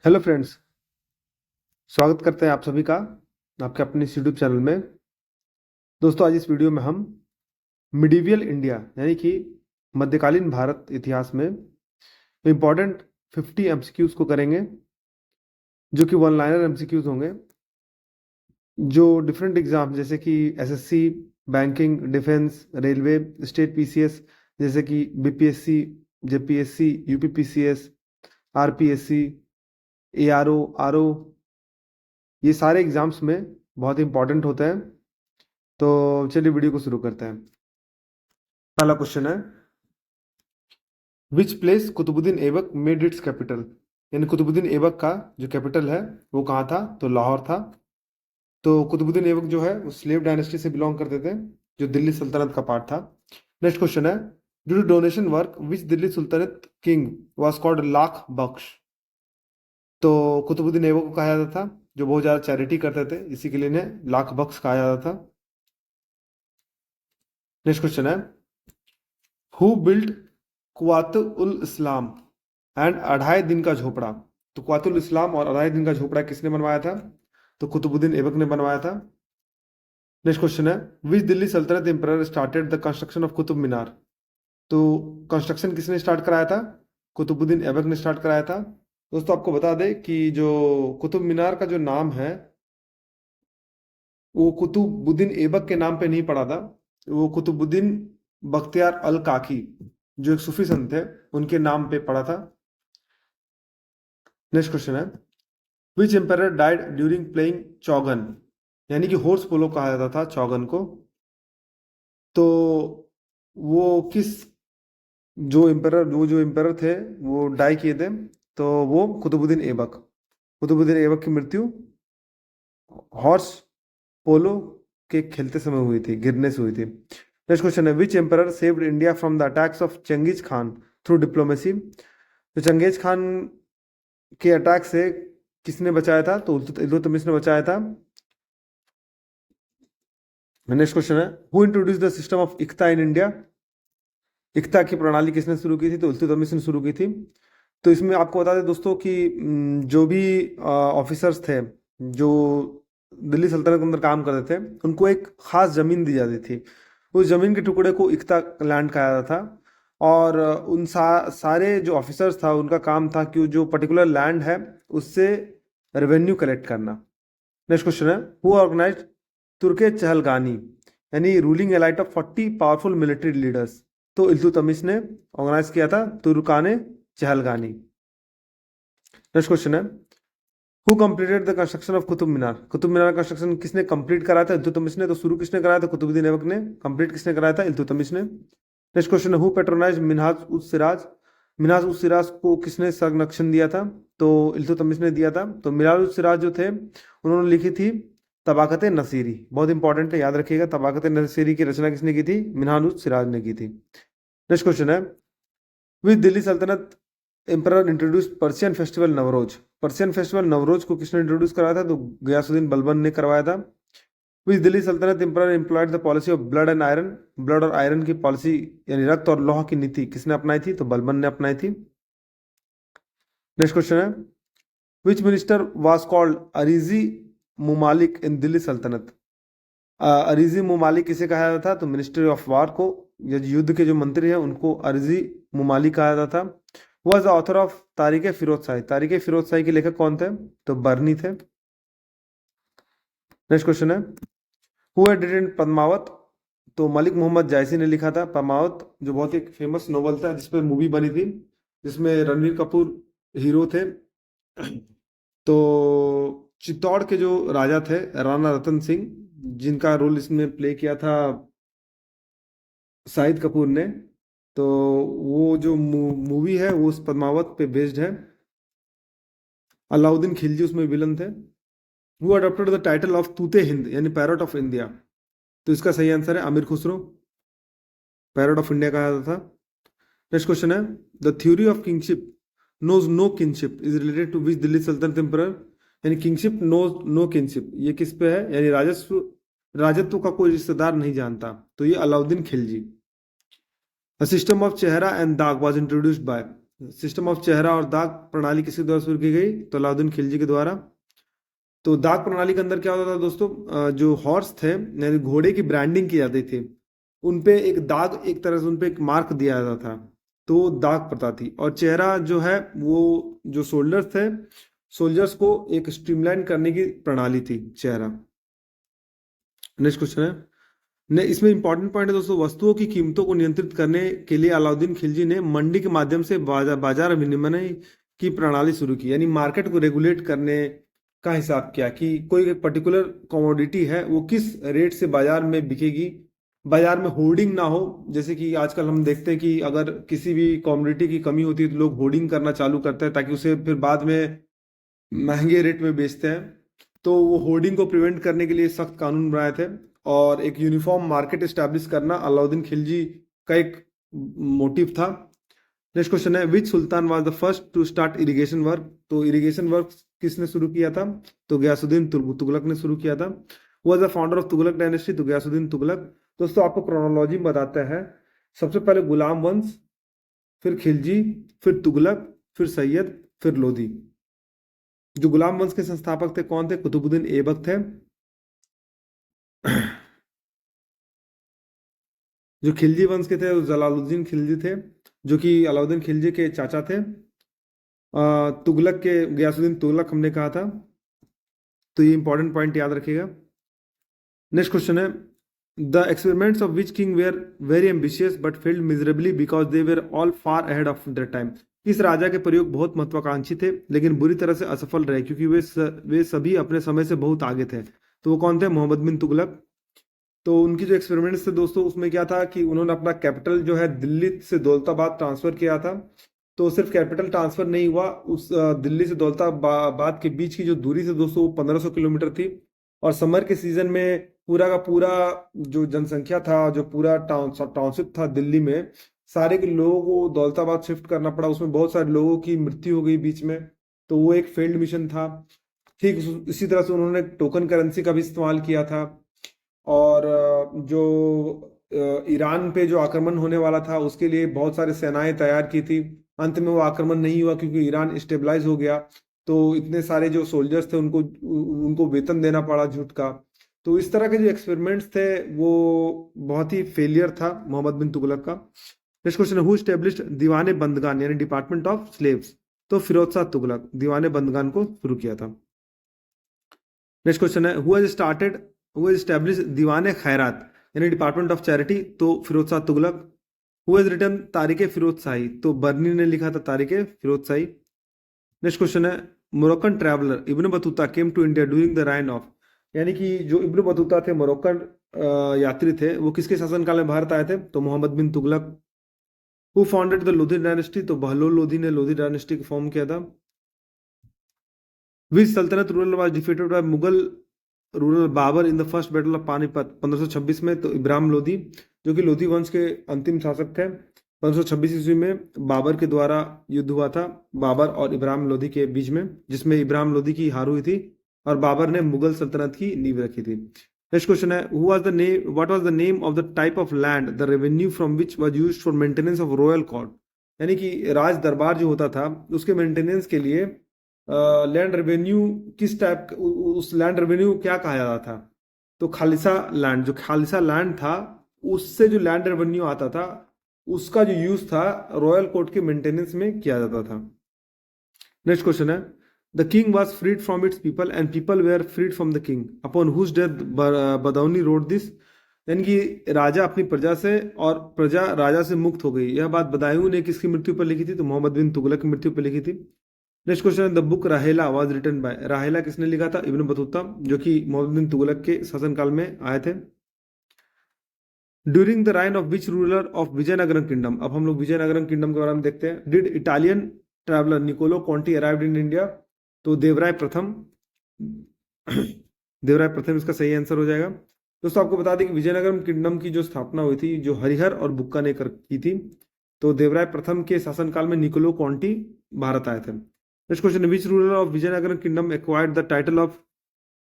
Hello friends. स्वागत करते हैं आप सभी का आपके अपने इस यूट्यूब चैनल में। दोस्तों, आज इस वीडियो में हम मिडिवियल इंडिया यानी कि मध्यकालीन भारत इतिहास में इम्पोर्टेंट 50 एमसीक्यूज को करेंगे, जो कि वन लाइनर एमसीक्यूज होंगे, जो डिफरेंट एग्जाम जैसे कि SSC, banking, defence, railway, state PCS जैसे कि BPSC, JPSC, UPPCS, RPSC, ARO, RO, ये सारे एग्जाम्स में बहुत इंपॉर्टेंट होते हैं। तो चलिए वीडियो को शुरू करते हैं। पहला क्वेश्चन है, which place Qutubuddin Aibak made its capital, यानी कुतुबुद्दीन ऐबक का जो कैपिटल है वो कहाँ था? तो लाहौर था। तो कुतुबुद्दीन ऐबक जो है वो स्लेव डायनेस्टी से बिलोंग करते थे, जो दिल्ली सल्तनत का पार्ट था। नेक्स्ट क्वेश्चन है, due to donation work which Delhi sultanate king was called Lakh Bakhsh. तो कुतुबुद्दीन ऐबक को कहा जाता था जो बहुत ज़्यादा चैरिटी करते थे, इसी के लिए इन्हें लाख बख्श कहा जाता था। नेक्स्ट क्वेश्चन है, हु बिल्ड कुआतुल इस्लाम एंड अढ़ाई दिन का झोपड़ा। तो कुआतुल इस्लाम और अढ़ाई दिन का झोपड़ा किसने बनवाया था? तो कुतुबुद्दीन ऐबक ने बनवाया था। नेक्स्ट क्वेश्चन है, which Delhi sultanate emperor started the construction of Qutub Minar. तो कंस्ट्रक्शन किसने स्टार्ट कराया था? कुतुबुद्दीन ऐबक ने स्टार्ट कराया था। दोस्तों, आपको बता दें कि जो कुतुब मीनार का जो नाम है वो कुतुबुद्दीन ऐबक के नाम पे नहीं पड़ा था, वो कुतुबुद्दीन बख्तियार अल काकी, जो एक सूफी संत थे, उनके नाम पे पड़ा था। नेक्स्ट क्वेश्चन है, which emperor died during playing चौगन, यानी कि हॉर्स पोलो कहा जाता था चौगन को। तो वो किस जो एम्परर थे वो डाई किए थे? तो वो कुतुबुद्दीन ऐबक। कुतुबुद्दीन ऐबक की मृत्यु हॉर्स पोलो के खेलते समय हुई थी, गिरने से हुई थी। नेक्स्ट क्वेश्चन है, which emperor saved India from the attacks of Genghis Khan through diplomacy. तो चंगेज खान के अटैक से किसने बचाया था? तो इल्तुतमिश ने बचाया था। नेक्स्ट क्वेश्चन है, who introduce the system of iqta in India. Iqta की प्रणाली किसने शुरू की थी? तो इल्तुतमिश ने शुरू की थी। तो इसमें आपको बता दें दोस्तों कि जो भी ऑफिसर्स थे जो दिल्ली सल्तनत के अंदर काम करते थे, उनको एक खास जमीन दी जाती थी। उस जमीन के टुकड़े को इक्ता लैंड कहा जाता था। और सारे जो ऑफिसर्स था उनका काम था कि जो पर्टिकुलर लैंड है उससे रेवेन्यू कलेक्ट करना। नेक्स्ट क्वेश्चन है, हु ऑर्गेनाइज तुर्के चहलगानी, यानी ruling elite of 40 powerful military leaders. तो इल्तुतमिश ने ऑर्गेनाइज किया था तुर्काने चहलगानी। नेक्स्ट क्वेश्चन है, who completed the construction of Qutub Minar. Qutub Minar construction किसने कंप्लीट कराया था? इल्तुतमिश ने। तो शुरू किसने कराया था? कुतुबुद्दीन ऐबक ने। कंप्लीट किसने कराया था? इल्तुतमिश ने। नेक्स्ट क्वेश्चन है, हु पेट्रोनाइज मिनहाज उस सिराज। मिनहाज उस सिराज को किसने संरक्षण दिया था? तो इल्तुतमिश ने दिया था। तो मिनहाज उस सिराज जो थे उन्होंने लिखी थी तबाकत नसीरी, बहुत इंपॉर्टेंट है, याद रखिएगा। तबाकत नसीरी की रचना किसने की थी? मिनहाज उस सिराज ने की थी। नेक्स्ट क्वेश्चन है, which Delhi sultanate emperor introduce Persian festival Navroz. Persian festival Navroz को किसने इंट्रोड्यूस कराया था? तो गयासुद्दीन बलबन ने करवाया था। विच Delhi sultanate emperor employed the policy of blood and iron. Blood और आयरन की पॉलिसी यानी रक्त और लौह की नीति किसने अपनाई थी? तो बलबन ने अपनाई थी। नेक्स्ट क्वेश्चन है, विच मिनिस्टर वाज कॉल्ड अरीजी मुमालिक इन दिल्ली सल्तनत। अरीजी मुमालिक किसे कहा जाता था? तो मिनिस्ट्री ऑफ वार को, या युद्ध के जो मंत्री हैं उनको अरीजी मुमालिक कहा जाता था। वॉज द ऑथर ऑफ तारीख फिरोज शाही। तारीख फिरोज शाही के लेखक कौन थे? तो बर्नी थे। नेक्स्ट क्वेश्चन है, हु हैड रिटन पद्मावत। तो मलिक मोहम्मद जायसी ने लिखा था पद्मावत, जो बहुत ही फेमस नोवेल था जिसपे मूवी बनी थी, जिसमें रणवीर कपूर हीरो थे। तो चित्तौड़ के जो राजा थे राणा रतन सिंह, जिनका रोल इसमें प्ले किया था शाहिद कपूर ने, तो वो जो मूवी है वो उस पद्मावत पे बेस्ड है। अलाउद्दीन खिलजी उसमें विलन थे। वो adopted the title of Tute Hind, यानी पैरट ऑफ इंडिया। तो इसका सही आंसर है अमीर खुसरो, पैरट ऑफ इंडिया कहा जाता था। नेक्स्ट क्वेश्चन है, the theory of kingship knows no kingship is related to which Delhi sultanate emperor. यानी किंगशिप नोज नो किंगशिप, ये किस पे है? यानी राजत्व का कोई रिश्तेदार नहीं जानता, तो ये Alauddin Khilji. A system of चेहरा एंड दाग was introduced by। System of चेहरा और दाग प्रणाली किसके द्वारा शुरू की गई? तो अलाउद्दीन खिलजी के द्वारा। तो दाग प्रणाली के अंदर क्या होता था दोस्तों, जो हॉर्स थे यानी घोड़े की ब्रांडिंग की जाती थी, उन पे एक दाग, एक तरह से उन पे एक मार्क दिया जाता था, तो दाग प्रथा थी। और चेहरा जो है वो जो सोल्जर्स थे, सोल्जर्स को एक स्ट्रीमलाइन करने की प्रणाली थी चेहरा। नेक्स्ट क्वेश्चन है, ने इसमें इंपॉर्टेंट पॉइंट है दोस्तों, वस्तुओं की कीमतों को नियंत्रित करने के लिए अलाउद्दीन खिलजी ने मंडी के माध्यम से बाजार विनिमय की प्रणाली शुरू की, यानी मार्केट को रेगुलेट करने का हिसाब किया कि कोई एक पर्टिकुलर कमोडिटी है वो किस रेट से बाजार में बिकेगी, बाजार में होर्डिंग ना हो। जैसे कि आजकल हम देखते हैं कि अगर किसी भी कमोडिटी की कमी होती है तो लोग होर्डिंग करना चालू करते हैं ताकि उसे फिर बाद में महंगे रेट में बेचते हैं। तो वो होर्डिंग को प्रिवेंट करने के लिए सख्त कानून बनाए थे और एक यूनिफॉर्म मार्केट एस्टैब्लिश करना अलाउद्दीन खिलजी का एक मोटिव था। नेक्स्ट क्वेश्चन है, which sultan was the first to start irrigation work? तो इरिगेशन वर्क किसने शुरू किया था? तो गयासुद्दीन तुगलक ने शुरू किया था। Was the founder of Tughlaq dynasty? तो गयासुद्दीन तुगलक। दोस्तों आपको क्रोनोलॉजी बताते हैं, सबसे पहले गुलाम वंश, फिर खिलजी, फिर तुगलक, फिर सैयद, फिर लोधी। जो गुलाम वंश के संस्थापक थे कौन थे? कुतुबुद्दीन ऐबक थे। जो खिलजी वंश के थे वो जलालुद्दीन खिलजी थे, जो कि अलाउद्दीन खिलजी के चाचा थे। तुगलक के गयासुद्दीन तुगलक हमने कहा था, तो ये इंपॉर्टेंट पॉइंट याद रखिएगा। नेक्स्ट क्वेश्चन है, the experiments of which king were very ambitious but failed miserably because they were all far ahead of their time? इस राजा के प्रयोग बहुत महत्वाकांक्षी थे लेकिन बुरी तरह से असफल रहे क्योंकि वे सभी अपने समय से बहुत आगे थे। तो वो कौन थे? मोहम्मद बिन तुगलक। तो उनकी जो एक्सपेरिमेंट्स थे दोस्तों, उसमें क्या था कि उन्होंने अपना कैपिटल जो है दिल्ली से दौलताबाद ट्रांसफर किया था। तो सिर्फ कैपिटल ट्रांसफर नहीं हुआ, उस दिल्ली से दौलताबाद के बीच की जो दूरी थी दोस्तों वो 1500 किलोमीटर थी। और समर के सीजन में पूरा का पूरा जो जनसंख्या था, जो पूरा टाउनशिप था दिल्ली में, सारे के लोगों को दौलताबाद शिफ्ट करना पड़ा। उसमें बहुत सारे लोगों की मृत्यु हो गई बीच में, तो वो एक फेल्ड मिशन था। ठीक इसी तरह से उन्होंने टोकन करेंसी का भी इस्तेमाल किया था। और जो ईरान पे जो आक्रमण होने वाला था उसके लिए बहुत सारे सेनाएं तैयार की थी। अंत में वो आक्रमण नहीं हुआ क्योंकि ईरान स्टेबलाइज हो गया। तो इतने सारे जो सोल्जर्स थे उनको उनको वेतन देना पड़ा झूठ का। तो इस तरह के जो एक्सपेरिमेंट्स थे वो बहुत ही फेलियर था मोहम्मद बिन तुगलक का। नेक्स्ट क्वेश्चन है, हु एस्टेब्लिश्ड दीवाने बंदगान यानी डिपार्टमेंट ऑफ स्लेव्स? तो फिरोज शाह तुगलक दीवाने बंदगान को शुरू किया था। नेक्स्ट क्वेश्चन है, who has establish Diwan-e Khairat यानी डिपार्टमेंट ऑफ चैरिटी? तो Firoz Shah Tughlaq. Who has written Tarikh Firoz Shahi? तो बर्नी ने लिखा था तारिक फिरोज शाही। नेक्स्ट क्वेश्चन है, Moroccan traveller Ibn Battuta came to India during the reign of? यानी कि जो इब्न बतूता थे मोरक्कन यात्री थे, वो किसके शासनकाल में भारत आए थे? तो Mohammad bin Tughlaq. Who founded the Lodi dynasty? तो बहलोल लोधी ने लोधी डायनेस्टी को फॉर्म किया था। Which saltanat ruler was defeated by Mughal ruler Babur in the first battle of Panipat 1526 में? तो इब्राहिम लोधी, जो कि लोधी वंश के अंतिम शासक थे। 1526 ईस्वी में बाबर के द्वारा युद्ध हुआ था, बाबर और इब्राहिम लोधी के बीच में, जिसमें इब्राहिम लोधी की हार हुई थी और बाबर ने मुगल सल्तनत की नींव रखी थी। नेक्स्ट क्वेश्चन है, who was the name what was the name of the type of land the revenue from which was used for maintenance of royal court? यानी कि राज दरबार जो होता था उसके मेंटेनेंस के लिए लैंड रेवेन्यू किस टाइप, उस लैंड रेवेन्यू क्या कहा जाता था? तो खालिसा लैंड, जो खालिसा लैंड था उससे जो लैंड रेवेन्यू आता था उसका जो यूज था रॉयल कोर्ट के मेंटेनेंस में किया जाता था। नेक्स्ट क्वेश्चन है, the king was freed from its people and people were freed from the king upon whose death Badauni wrote this? यानी कि राजा अपनी प्रजा से और प्रजा राजा से मुक्त हो गई। यह बात बदायूं ने किसकी मृत्यु पर लिखी थी? तो मोहम्मद बिन तुगलक की मृत्यु पर लिखी थी। नेक्स्ट क्वेश्चन है, the book Rihla was written by? Rihla किसने लिखा था? इब्न बतूता, जो कि मोहम्मद बिन तुगलक के शासनकाल में आए थे। During the reign of which ruler of Vijayanagaram kingdom? अब हम लोग विजयनगरम किंगडम के बारे में देखते हैं। Did Italian traveller Niccolo Conti arrived in India? तो देवराय प्रथम। देवराय प्रथम इसका सही आंसर हो जाएगा। दोस्तों आपको बता दें कि विजयनगरम किंगडम की जो स्थापना हुई थी जो हरिहर और बुक्का ने की थी। तो देवराय प्रथम के शासनकाल में निकोलो कॉन्टी भारत आए थे। Next question, which ruler of Vijayanagaram kingdom acquired the title of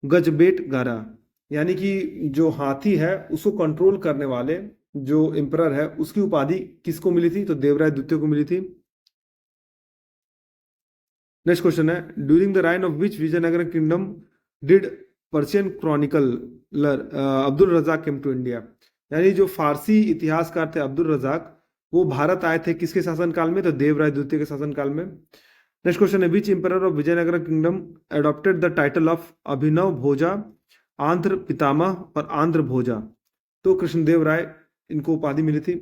Gajabetekara? यानी कि जो हाथी है उसको कंट्रोल करने वाले जो एम्परर है उसकी उपाधि किसको मिली थी? तो देवराय द्वितीय को मिली थी। नेक्स्ट क्वेश्चन है, during the reign of which Vijayanagara kingdom did Persian chronicler Abdul Razzaq came to India. यानी जो फारसी इतिहासकार थे अब्दुल रजाक, वो भारत आए थे किसके शासनकाल में, तो देवराय द्वितीय के शासनकाल में। नेक्स्ट क्वेश्चन है, which emperor of Vijayanagar kingdom adopted the title of Abhinava Bhoja, Andhra पितामह और आंध्र भोजा। तो कृष्णदेव राय इनको उपाधि मिली थी।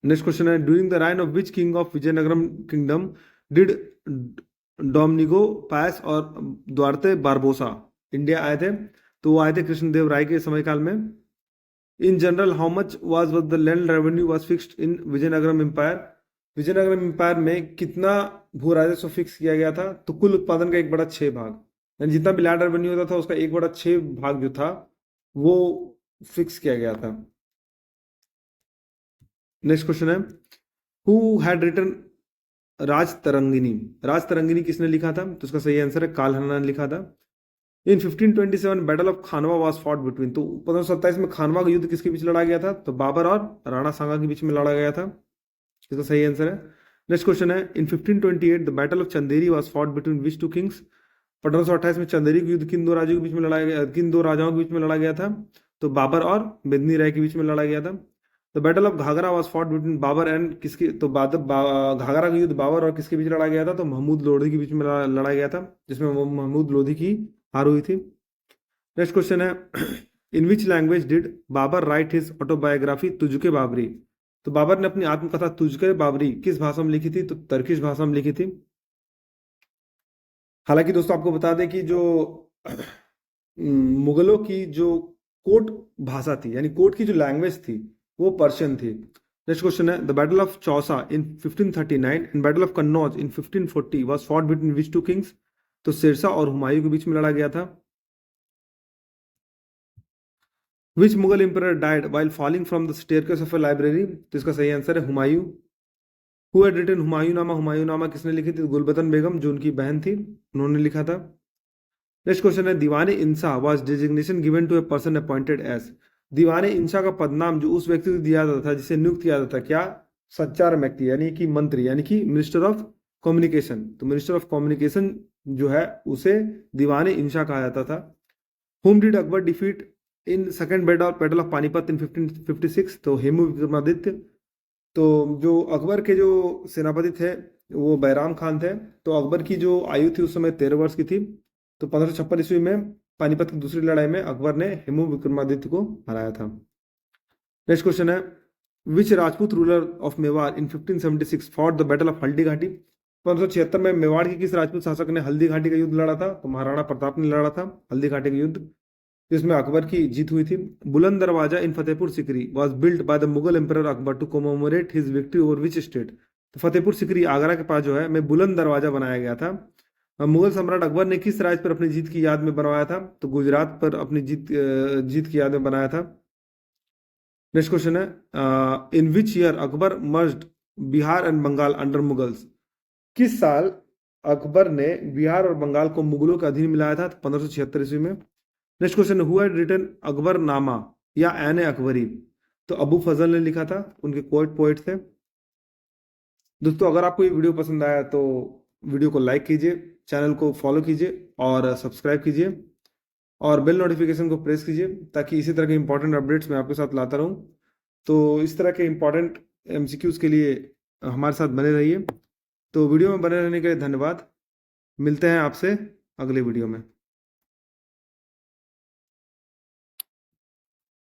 नेक्स्ट क्वेश्चन है, during the reign of which king of Vijayanagaram kingdom did Domingo Paes और द्वारते बारबोसा इंडिया आए थे। तो वो आए थे कृष्णदेव राय के समयकाल में। In general how much was the land revenue was fixed in Vijayanagaram empire. Vijayanagaram empire में कितना भू राजस्व फिक्स किया गया था, तो कुल उत्पादन का 1/6 भाग, यानी जितना भी लैंड रेवेन्यू होता था उसका 1/6 भाग जो था वो फिक्स किया गया था। नेक्स्ट क्वेश्चन है, हु हैड रिटन राज तरंगिनी। राज तरंगिनी किसने लिखा था, तो उसका सही आंसर है काल्हना ने लिखा था। इन 1527 battle of Khanwa was fought between. तो 1527 में खानवा का युद्ध किसके बीच लड़ा गया था, तो बाबर और राणा सांगा के बीच में लड़ा गया था। इसका सही आंसर है। नेक्स्ट क्वेश्चन है, in 1528 the battle of Chanderi was fought between which two kings. 1528 में चंदेरी का युद्ध किन दो राजाओं के बीच में लड़ाया गया, किन दो राजाओं के बीच में लड़ा गया था, तो बाबर और बेदनी राय के बीच में लड़ा गया था। The battle of Ghaghra was fought between Babur and किसके, तो घाघरा का युद्ध बाबर और किसके बीच लड़ा गया था, तो महमूद लोधी के बीच में लड़ा गया था, जिसमें महमूद लोधी की हार हुई थी। नेक्स्ट क्वेश्चन है, in which language did Babur write his autobiography Tuzuk Baburi. तो बाबर ने अपनी आत्मकथा तुझके बाबरी किस भाषा में लिखी थी, तो तर्किश भाषा में लिखी थी। हालांकि दोस्तों आपको बता दें कि जो मुगलों की जो कोर्ट भाषा थी, यानी कोर्ट की जो लैंग्वेज थी, वो पर्शियन थी। नेक्स्ट क्वेश्चन है, the battle of Chausa in 1539 and battle of Kannauj in 1540 was fought between which two kings. तो शेरशाह और हुमायूं के बीच में लड़ा गया था। Which Mughal emperor died while falling from the staircase of a library. तो इसका सही आंसर है Humayun. Who had written Humayunnama. Humayunnama किसने लिखी थी, गुलबदन बेगम जो उनकी बहन थी, उन्होंने लिखा था। नेक्स्ट क्वेश्चन है, Diwan-e Insha was designation given to a person appointed as. Diwan-e Insha का पदनाम जो उस व्यक्ति को दिया जाता था जिसे नियुक्त किया जाता था, क्या, संचार व्यक्ति यानी कि मंत्री, यानी कि मिनिस्टर ऑफ कम्युनिकेशन। तो मिनिस्टर ऑफ कम्युनिकेशन जो है उसे दीवाने इंसा कहा जाता था। Whom did Akbar defeat in second battle of Panipat in 1556। तो हेमू विक्रमादित्य। तो जो अकबर के जो सेनापति थे वो बैराम खान थे। तो अकबर की जो आयु थी उस समय 13 वर्ष की थी। तो 1556 ईस्वी में पानीपत की दूसरी लड़ाई में अकबर ने हेमू विक्रमादित्य को हराया था। नेक्स्ट क्वेश्चन है, which Rajput ruler of Mewar in 1576 fought the battle of Haldi Ghati. 1576 में मेवाड़ के किस राजपूत शासक ने हल्दी घाटी का युद्ध लड़ा था, तो महाराणा प्रताप ने लड़ा था हल्दी घाटी का युद्ध, जिसमें अकबर की जीत हुई थी। Buland Darwaza in Fatehpur Sikri was built by the Mughal emperor Akbar to commemorate his victory over which state. तो फतेहपुर सिकरी आगरा के पास जो है में बुलंद दरवाजा बनाया गया था। मुगल सम्राट अकबर ने किस राज्य पर अपनी जीत की याद में बनवाया था, तो गुजरात पर अपनी जीत की याद में बनाया था। नेक्स्ट क्वेश्चन है, in which year Akbar merged Bihar and Bengal under Mughals. किस साल अकबर ने बिहार और बंगाल को मुगलों के अधीन मिलाया था, तो 1576 ईस्वी में। Next question, who had written Akbarnama या ऐन अकबरी। तो अबू फजल ने लिखा था, उनके पोएट थे। दोस्तों अगर आपको ये वीडियो पसंद आया तो वीडियो को लाइक कीजिए, चैनल को फॉलो कीजिए और सब्सक्राइब कीजिए और बेल नोटिफिकेशन को प्रेस कीजिए ताकि इसी तरह के इंपॉर्टेंट अपडेट्स मैं आपके साथ लाता रहूं। तो इस तरह के इंपॉर्टेंट एमसीक्यूज के लिए हमारे साथ बने रहिए। तो वीडियो में बने रहने के लिए धन्यवाद। मिलते हैं आपसे अगले वीडियो में।